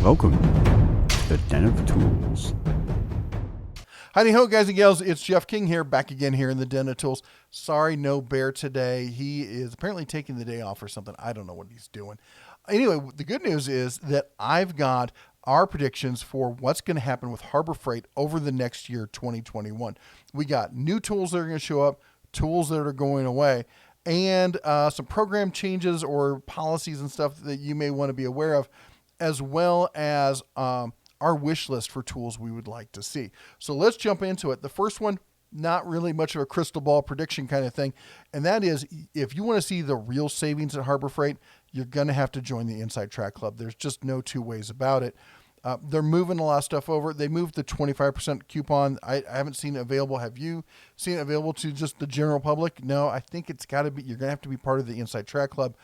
Welcome to the Den of Tools. Howdy ho, guys and gals. It's Jeff King here, back again here in the Den of Tools. Sorry, no Bear today. He is apparently taking the day off or something. I don't know what he's doing. Anyway, the good news is that I've got our predictions for what's going to happen with Harbor Freight over the next year, 2021. We got new tools that are going to show up, tools that are going away, and some program changes or policies and stuff that you may want to be aware of, as well as our wish list for tools we would like to see. So let's jump into it. The first one, not really much of a crystal ball prediction kind of thing. And that is, if you want to see the real savings at Harbor Freight, you're going to have to join the Inside Track Club. There's just no two ways about it. They're moving a lot of stuff over. They moved the 25% coupon. I haven't seen it available. Have you seen it available to just the general public? No, I think it's got to be, you're going to have to be part of the Inside Track Club.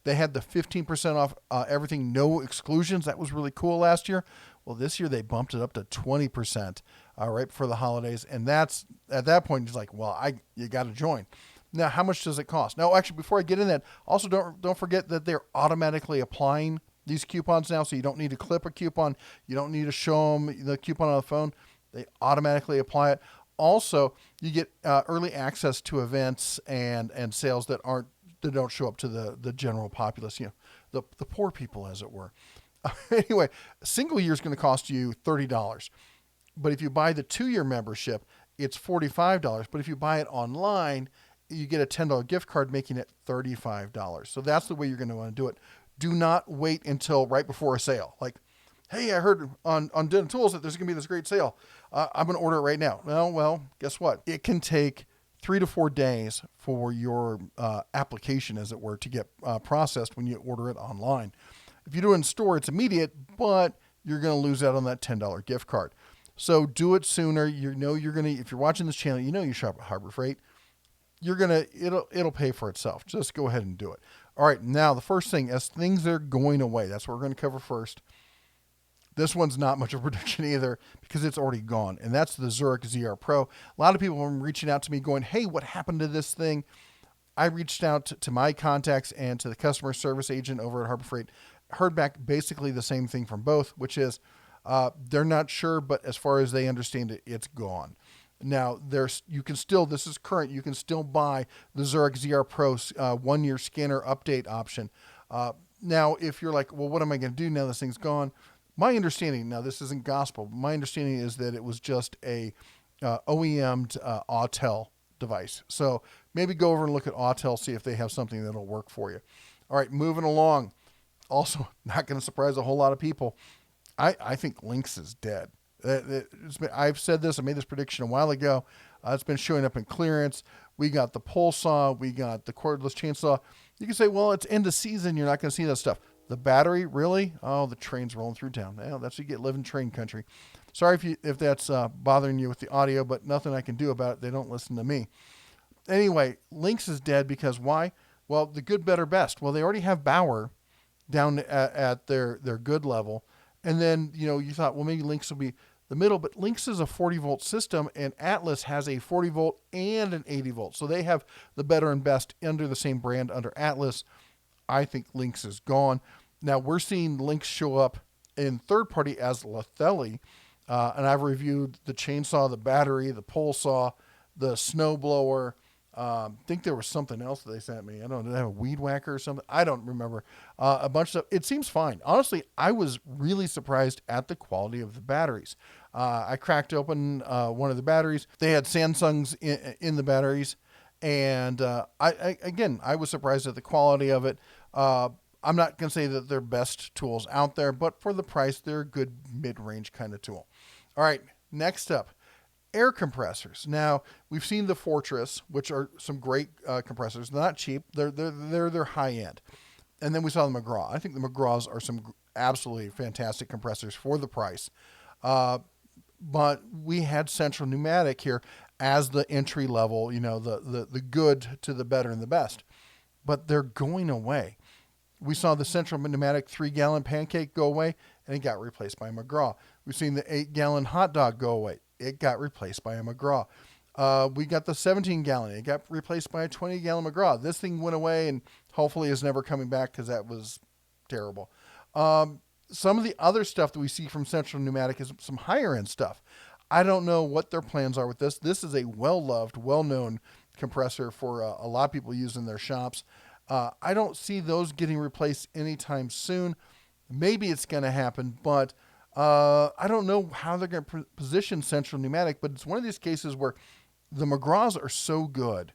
They had the 15% off everything, no exclusions. That was really cool last year. Well, this year they bumped it up to 20% right before the holidays. And that's, at that point, it's like, well, you got to join. Now, how much does it cost? Now, actually, before I get in that, also don't forget that they're automatically applying these coupons now. So you don't need to clip a coupon. You don't need to show them the coupon on the phone. They automatically apply it. Also, you get early access to events and sales that don't show up to the general populace, the poor people, as it were. Anyway, a single year is going to cost you $30. But if you buy the 2-year membership, it's $45. But if you buy it online, you get a $10 gift card, making it $35. So that's the way you're going to want to do it. Do not wait until right before a sale. Like, hey, I heard on Den Tools that there's going to be this great sale. I'm going to order it right now. Well, guess what? It can take 3 to 4 days for your application, as it were, to get processed when you order it online. If you do it in store, it's immediate, but you're going to lose out on that $10 gift card. So do it sooner. If you're watching this channel, you shop at Harbor Freight. It'll pay for itself. Just go ahead and do it. All right. Now the first thing, as things are going away, that's what we're going to cover first. This one's not much of a prediction either because it's already gone. And that's the Zurich ZR Pro. A lot of people are reaching out to me going, hey, what happened to this thing? I reached out to my contacts and to the customer service agent over at Harbor Freight. Heard back basically the same thing from both, which is they're not sure, but as far as they understand it, it's gone. Now, this is current, you can still buy the Zurich ZR Pro 1-year scanner update option. Now, if you're like, well, what am I going to do now this thing's gone? My understanding, now this isn't gospel, but my understanding is that it was just a OEM'd Autel device. So maybe go over and look at Autel, see if they have something that'll work for you. All right, moving along. Also, not going to surprise a whole lot of people. I think Lynx is dead. I've said this. I made this prediction a while ago. It's been showing up in clearance. We got the pole saw. We got the cordless chainsaw. You can say, well, it's end of season. You're not going to see that stuff. The battery, really? Oh, the train's rolling through town. Well, that's what you get, live in train country. Sorry if that's bothering you with the audio, but nothing I can do about it. They don't listen to me. Anyway, Lynx is dead because why? Well, the good, better, best. Well, they already have Bauer down at their good level. And then, you thought, well, maybe Lynx will be the middle, but Lynx is a 40-volt system, and Atlas has a 40-volt and an 80-volt. So they have the better and best under the same brand under Atlas. I think Lynx is gone. Now, we're seeing Lynx show up in third-party as Lethelli, and I've reviewed the chainsaw, the battery, the pole saw, the snowblower. I think there was something else that they sent me. I don't know, did they have a weed whacker or something? I don't remember. A bunch of stuff. It seems fine. Honestly, I was really surprised at the quality of the batteries. I cracked open one of the batteries. They had Samsungs in the batteries. And I was surprised at the quality of it. I'm not going to say that they're best tools out there, but for the price, they're a good mid-range kind of tool. All right, next up. Air compressors. Now, we've seen the Fortress, which are some great compressors. They're not cheap. They're high end. And then we saw the McGraw. I think the McGraws are some absolutely fantastic compressors for the price. But we had Central Pneumatic here as the entry level, the good to the better and the best. But they're going away. We saw the Central Pneumatic 3-gallon pancake go away, and it got replaced by a McGraw. We've seen the 8-gallon hot dog go away. It got replaced by a McGraw. We got the 17-gallon. It got replaced by a 20-gallon McGraw. This thing went away and hopefully is never coming back because that was terrible. some of the other stuff that we see from Central Pneumatic is some higher end stuff. I don't know what their plans are with this. This is a well-loved, well-known compressor for a lot of people use in their shops. I don't see those getting replaced anytime soon. Maybe it's going to happen, but I don't know how they're going to position Central Pneumatic, but it's one of these cases where the McGraws are so good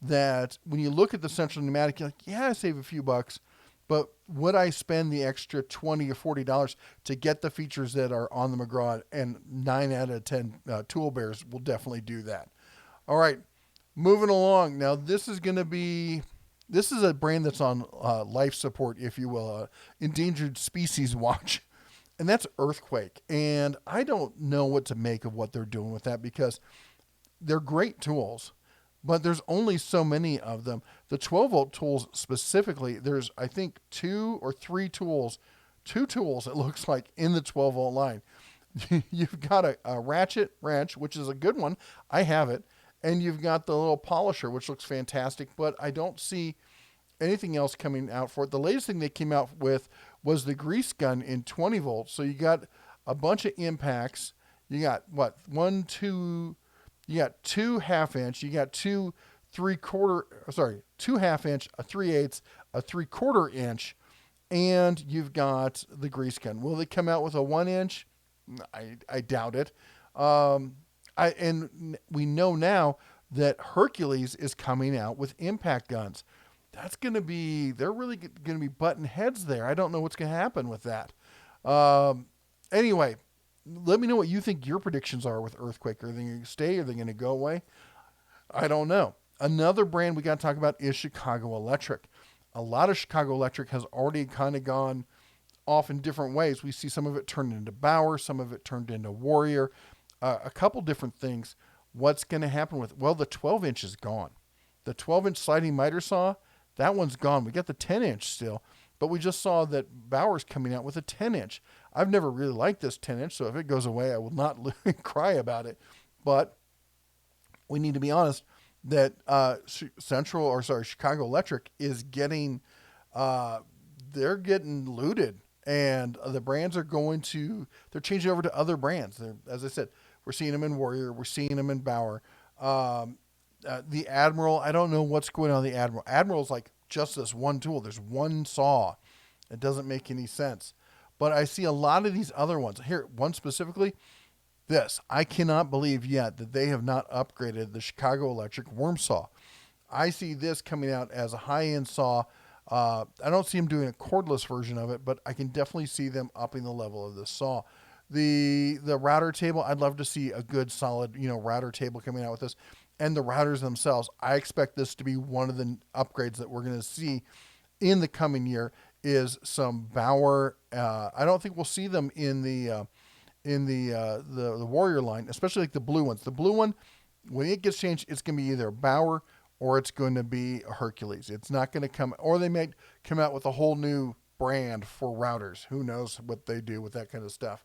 that when you look at the Central Pneumatic, you're like, yeah, I save a few bucks, but would I spend the extra $20 or $40 to get the features that are on the McGraw? And 9 out of 10 tool bears will definitely do that. All right, moving along. Now, this is a brand that's on life support, if you will, endangered species watch, and that's Earthquake. And I don't know what to make of what they're doing with that because they're great tools, but there's only so many of them. The 12-volt tools specifically, there's, I think, 2 or 3 tools, 2 tools, it looks like, in the 12-volt line. You've got a ratchet wrench, which is a good one. I have it. And you've got the little polisher, which looks fantastic, but I don't see anything else coming out for it. The latest thing they came out with was the grease gun in 20 volts. So you got a bunch of impacts. You got what? You got 2 half-inch. You got 2 2 half-inch, a 3/8, a 3/4 inch, and you've got the grease gun. Will they come out with a 1-inch? I doubt it. And we know now that Hercules is coming out with impact guns. They're really going to be button heads there. I don't know what's going to happen with that. Anyway, let me know what you think your predictions are with Earthquake. Are they going to stay? Are they going to go away? I don't know. Another brand we got to talk about is Chicago Electric. A lot of Chicago Electric has already kind of gone off in different ways. We see some of it turned into Bauer, some of it turned into Warrior, a couple different things. What's going to happen with, well, the 12-inch is gone. The 12-inch sliding miter saw, that one's gone. We got the 10-inch still, but we just saw that Bauer's coming out with a 10-inch. I've never really liked this 10-inch, so if it goes away, I will not cry about it. But we need to be honest that Chicago Electric is getting, they're getting looted. And the brands they're changing over to other brands. As I said, we're seeing them in Warrior. We're seeing them in Bauer. The Admiral, I don't know what's going on with the Admiral. Admiral's like just this one tool. There's one saw. It doesn't make any sense. But I see a lot of these other ones. Here, one specifically, this. I cannot believe yet that they have not upgraded the Chicago Electric worm saw. I see this coming out as a high-end saw. I don't see them doing a cordless version of it, but I can definitely see them upping the level of this saw. The router table, I'd love to see a good solid, router table coming out with this. And the routers themselves, I expect this to be one of the upgrades that we're going to see in the coming year is some Bauer. I don't think we'll see them in the Warrior line, especially like the blue ones. The blue one, when it gets changed, it's going to be either Bauer or it's going to be a Hercules. It's not going to come, or they may come out with a whole new brand for routers. Who knows what they do with that kind of stuff.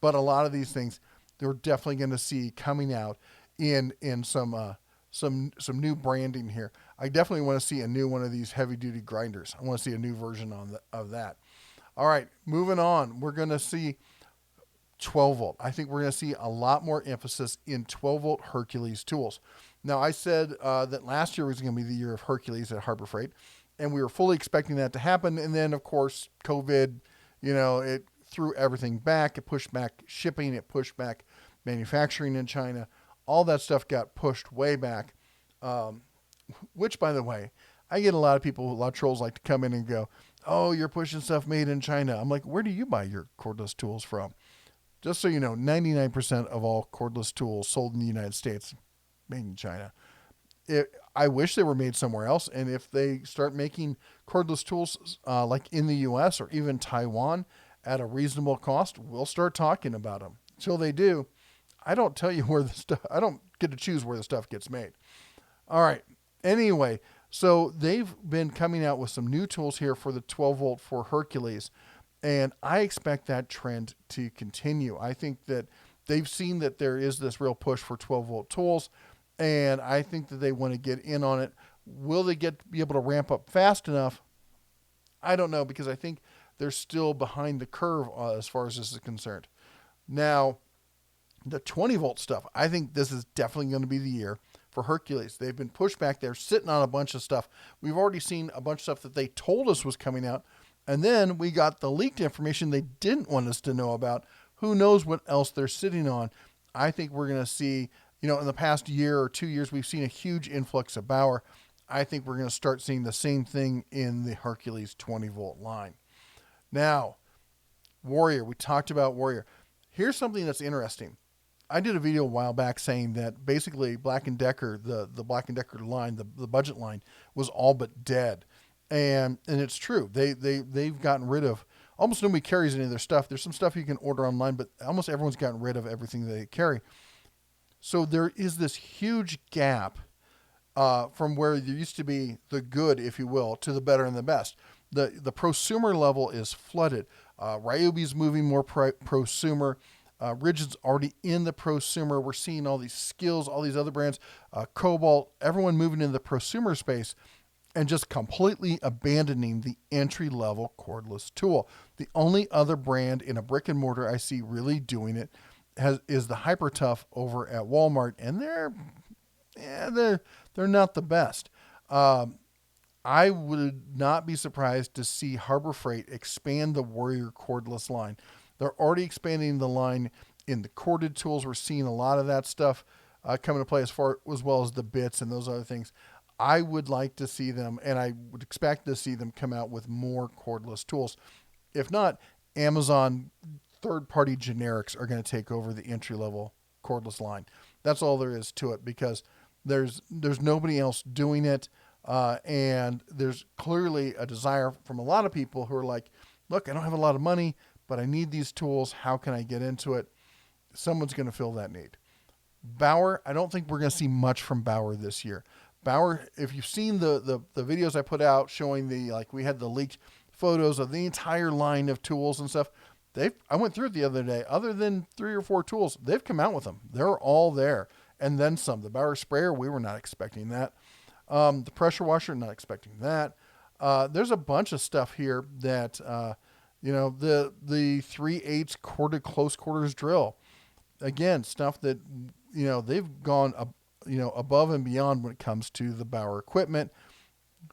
But a lot of these things, they're definitely going to see coming out in some new branding here. I definitely want to see a new one of these heavy duty grinders. I want to see a new version of that. All right, moving on. We're going to see 12 volt. I think we're going to see a lot more emphasis in 12 volt Hercules tools. Now, I said that last year was going to be the year of Hercules at Harbor Freight, and we were fully expecting that to happen. And then, of course, COVID, it threw everything back. It pushed back shipping. It pushed back manufacturing in China. All that stuff got pushed way back, which, by the way, I get a lot of trolls like to come in and go, oh, you're pushing stuff made in China. I'm like, where do you buy your cordless tools from? Just so you know, 99% of all cordless tools sold in the United States made in China. I wish they were made somewhere else. And if they start making cordless tools like in the U.S. or even Taiwan at a reasonable cost, we'll start talking about them. Until they do, I don't tell you I don't get to choose where the stuff gets made. All right. Anyway, so they've been coming out with some new tools here for the 12 volt for Hercules. And I expect that trend to continue. I think that they've seen that there is this real push for 12 volt tools. And I think that they want to get in on it. Will they be able to ramp up fast enough? I don't know, because I think they're still behind the curve as far as this is concerned. Now, the 20 volt stuff, I think this is definitely going to be the year for Hercules. They've been pushed back. They're sitting on a bunch of stuff. We've already seen a bunch of stuff that they told us was coming out. And then we got the leaked information they didn't want us to know about. Who knows what else they're sitting on. I think we're going to see, in the past year or 2 years, we've seen a huge influx of Bauer. I think we're going to start seeing the same thing in the Hercules 20 volt line. Now, Warrior, we talked about Warrior. Here's something that's interesting. I did a video a while back saying that basically Black & Decker, the Black & Decker line, the budget line, was all but dead. And it's true. They've gotten rid of, almost nobody carries any of their stuff. There's some stuff you can order online, but almost everyone's gotten rid of everything they carry. So there is this huge gap from where there used to be the good, if you will, to the better and the best. The prosumer level is flooded. Ryobi's moving more prosumer. Rigid's already in the prosumer. We're seeing all these skills, all these other brands, Cobalt, everyone moving into the prosumer space and just completely abandoning the entry-level cordless tool. The only other brand in a brick and mortar I see really doing it is the Hyper Tough over at Walmart, and they're not the best. I would not be surprised to see Harbor Freight expand the Warrior cordless line. They're already expanding the line in the corded tools. We're seeing a lot of that stuff come into play as well as the bits and those other things. I would like to see them, and I would expect to see them come out with more cordless tools. If not, Amazon third-party generics are going to take over the entry-level cordless line. That's all there is to it, because there's nobody else doing it, and there's clearly a desire from a lot of people who are like, look, I don't have a lot of money, but I need these tools. How can I get into it? Someone's going to fill that need. Bauer, I don't think we're going to see much from Bauer this year. Bauer, if you've seen the videos I put out showing we had the leaked photos of the entire line of tools and stuff. I went through it the other day. Other than 3 or 4 tools, they've come out with them. They're all there. And then some. The Bauer sprayer, we were not expecting that. The pressure washer, not expecting that. There's a bunch of stuff here that, the 3/8 corded close quarters drill. Again, stuff that, they've gone above and beyond when it comes to the Bauer equipment.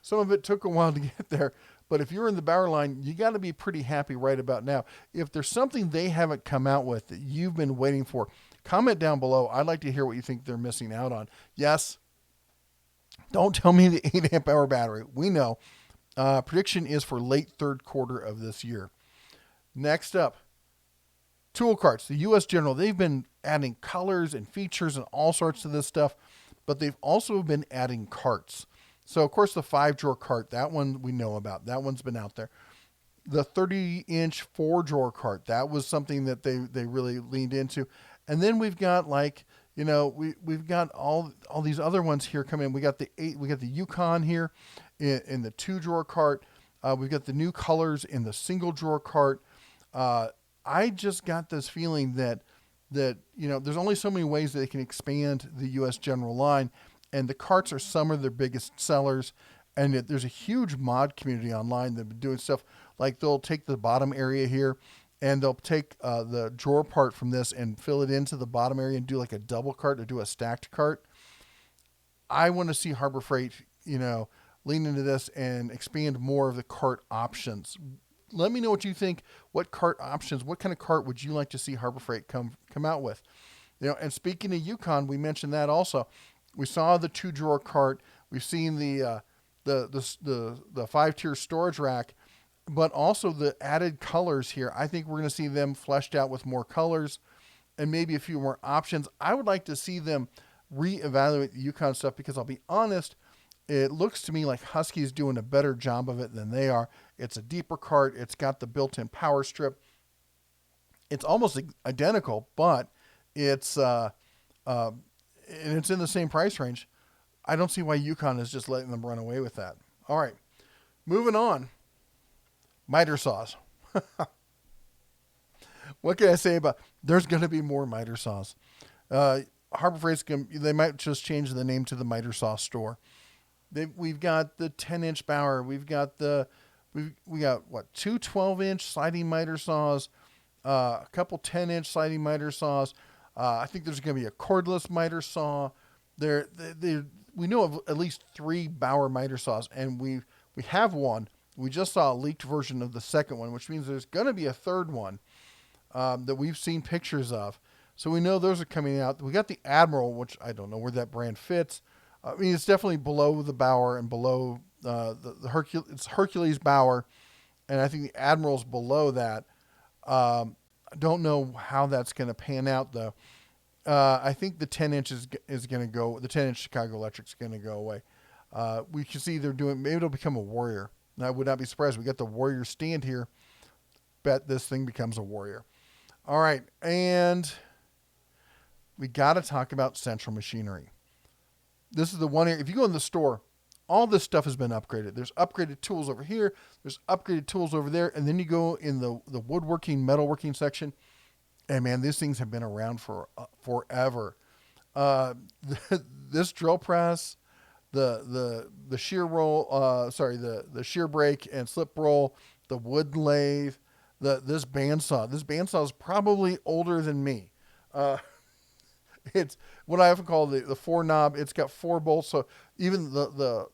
Some of it took a while to get there, but if you're in the Bauer line, you got to be pretty happy right about now. If there's something they haven't come out with that you've been waiting for, comment down below. I'd like to hear what you think they're missing out on. Yes, don't tell me the 8 amp hour battery. We know. Prediction is for late third quarter of this year. Next up, tool carts. The U.S. General, they've been adding colors and features and all sorts of this stuff, but they've also been adding carts. So, of course, the 5-drawer cart, that one we know about. That one's been out there. The 30-inch 4-drawer cart, that was something that they really leaned into. And then we've got we've got all these other ones here coming in. We got the Yukon here in the 2-drawer cart. We've got the new colors in the single-drawer cart. I just got this feeling that there's only so many ways that they can expand the U.S. General line, and the carts are some of their biggest sellers. And there's a huge mod community online that have been doing stuff like they'll take the bottom area here and they'll take the drawer part from this and fill it into the bottom area and do like a double cart or do a stacked cart. I want to see Harbor Freight, lean into this and expand more of the cart options. Let me know what you think. What cart options, what kind of cart would you like to see Harbor Freight come out with? And speaking of Yukon, we mentioned that also. We saw the 2-drawer cart. We've seen the 5-tier storage rack, but also the added colors here. I think we're going to see them fleshed out with more colors and maybe a few more options. I would like to see them reevaluate the Yukon stuff, because I'll be honest, it looks to me like Husky's doing a better job of it than they are. It's a deeper cart. It's got the built-in power strip. It's almost identical, but it's and it's in the same price range. I don't see why Yukon is just letting them run away with that. All right, moving on. Miter saws. What can I say about? There's going to be more miter saws. Harbor Freight's they might just change the name to the Miter Saw Store. We've got the 10-inch Bauer. We've got the We got what, two 12-inch sliding miter saws, a couple 10-inch sliding miter saws. I think there's going to be a cordless miter saw. We know of at least 3 Bauer miter saws, and we have one. We just saw a leaked version of the second one, which means there's going to be a third one that we've seen pictures of. So we know those are coming out. We got the Admiral, which I don't know where that brand fits. I mean, it's definitely below the Bauer and below the Hercules. It's Hercules Bauer, and I think the Admiral's below that. I don't know how that's going to pan out, though. I think the 10-inch is going to go. The 10-inch Chicago Electric's going to go away. We can see they're doing. Maybe it'll become a Warrior. And I would not be surprised. We got the Warrior stand here. Bet this thing becomes a Warrior. All right, and we got to talk about Central Machinery. This is the one area. If you go in the store, all this stuff has been upgraded. There's upgraded tools over here. There's upgraded tools over there. And then you go in the woodworking, metalworking section. And, man, these things have been around for forever. This drill press, the shear roll, the shear brake and slip roll, the wood lathe, this bandsaw. This bandsaw is probably older than me. It's what I often call the 4 knob. It's got 4 bolts, so even the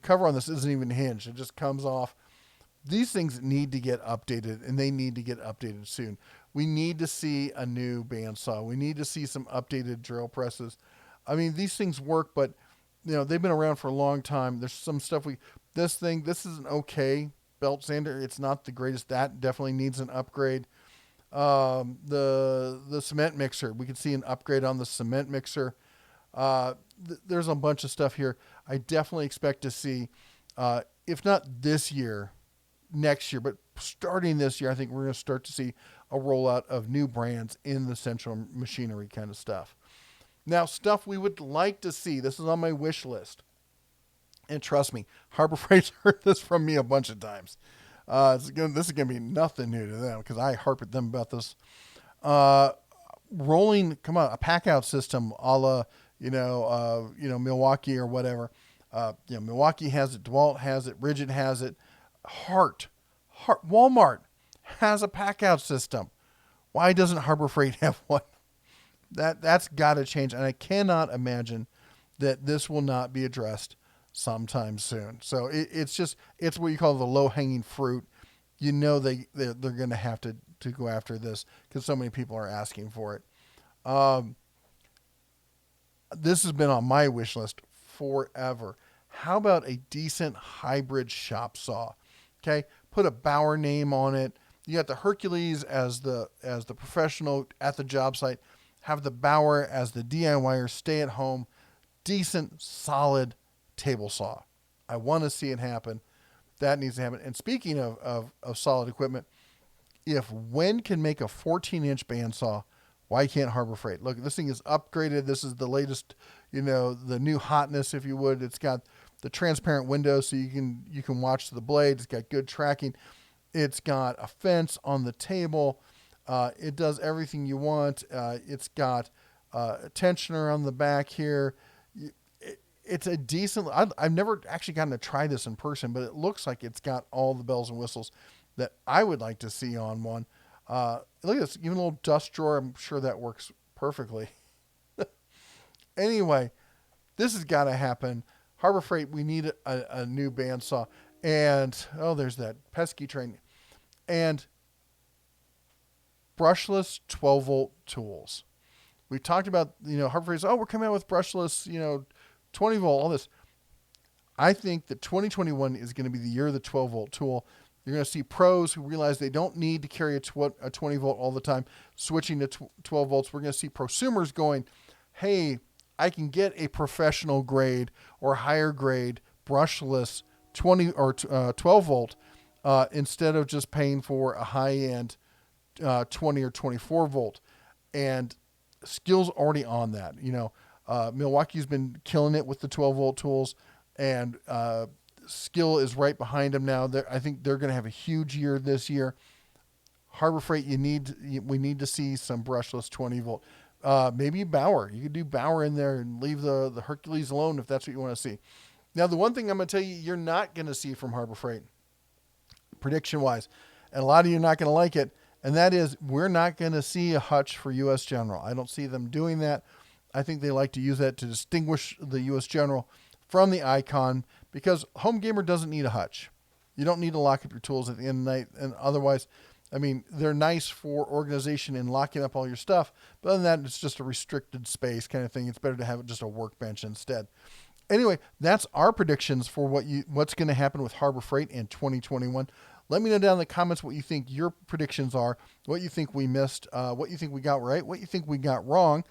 cover on this isn't even hinged. It just comes off. These things need to get updated, and they need to get updated soon. We need to see a new bandsaw. We need to see some updated drill presses. I mean, these things work, but they've been around for a long time. There's some stuff this is an okay belt sander. It's not the greatest. That definitely needs an upgrade. The cement mixer, we can see an upgrade on the cement mixer. There's a bunch of stuff here. I definitely expect to see, if not this year, next year, but starting this year, I think we're going to start to see a rollout of new brands in the Central Machinery kind of stuff. Now, stuff we would like to see. This is on my wish list. And trust me, Harbor Freight's heard this from me a bunch of times. This is going to be nothing new to them because I harp at them about this. Rolling, a pack out system a la, Milwaukee or whatever. Milwaukee has it, DeWalt has it, Rigid has it. Walmart has a pack out system. Why doesn't Harbor Freight have one? That's got to change, and I cannot imagine that this will not be addressed sometime soon. So it's what you call the low hanging fruit. They're going to have to go after this because so many people are asking for it. This has been on my wish list forever. How about a decent hybrid shop saw? Okay, put a Bauer name on it. You got the Hercules as the professional at the job site. Have the Bauer as the DIYer, stay at home, decent, solid table saw. I want to see it happen. That needs to happen. And speaking of solid equipment, if Wen can make a 14-inch bandsaw, why can't Harbor Freight? Look, this thing is upgraded. This is the latest, the new hotness, if you would. It's got the transparent window so you can watch the blade. It's got good tracking. It's got a fence on the table. It does everything you want. It's got a tensioner on the back here. It's a decent. I've never actually gotten to try this in person, but it looks like it's got all the bells and whistles that I would like to see on one. Look at this, even a little dust drawer. I'm sure that works perfectly. Anyway, this has got to happen. Harbor Freight, we need a new bandsaw. And, there's that pesky train. And brushless 12-volt tools. We talked about, Harbor Freight's, we're coming out with brushless, 20-volt, all this. I think that 2021 is going to be the year of the 12-volt tool. You're going to see pros who realize they don't need to carry a 20-volt all the time, switching to 12 volts. We're going to see prosumers going, hey, I can get a professional grade or higher grade brushless 20 or 12 volt instead of just paying for a high-end 20 or 24 volt. And skill's already on that. Milwaukee's been killing it with the 12 volt tools, and Skill is right behind them now. I think they're going to have a huge year this year. Harbor Freight, we need to see some brushless 20 volt. Maybe Bauer. You could do Bauer in there and leave the Hercules alone if that's what you want to see. Now, the one thing I'm going to tell you, you're not going to see from Harbor Freight prediction-wise. And a lot of you are not going to like it, and that is we're not going to see a hutch for U.S. General. I don't see them doing that. I think they like to use that to distinguish the U.S. General from the Icon because home gamer doesn't need a hutch. You don't need to lock up your tools at the end of the night, and otherwise, I mean, they're nice for organization and locking up all your stuff, but other than that, it's just a restricted space kind of thing. It's better to have just a workbench instead. Anyway, that's our predictions for what's going to happen with Harbor Freight in 2021. Let me know down in the comments what you think your predictions are, what you think we missed, what you think we got right, what you think we got wrong,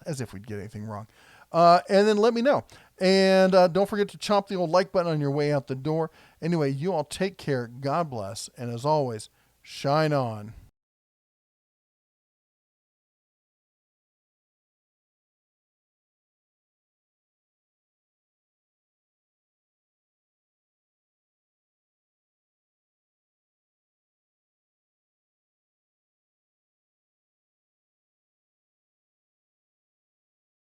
as if we'd get anything wrong. And then let me know. And don't forget to chomp the old like button on your way out the door. Anyway, you all take care. God bless. And as always, shine on.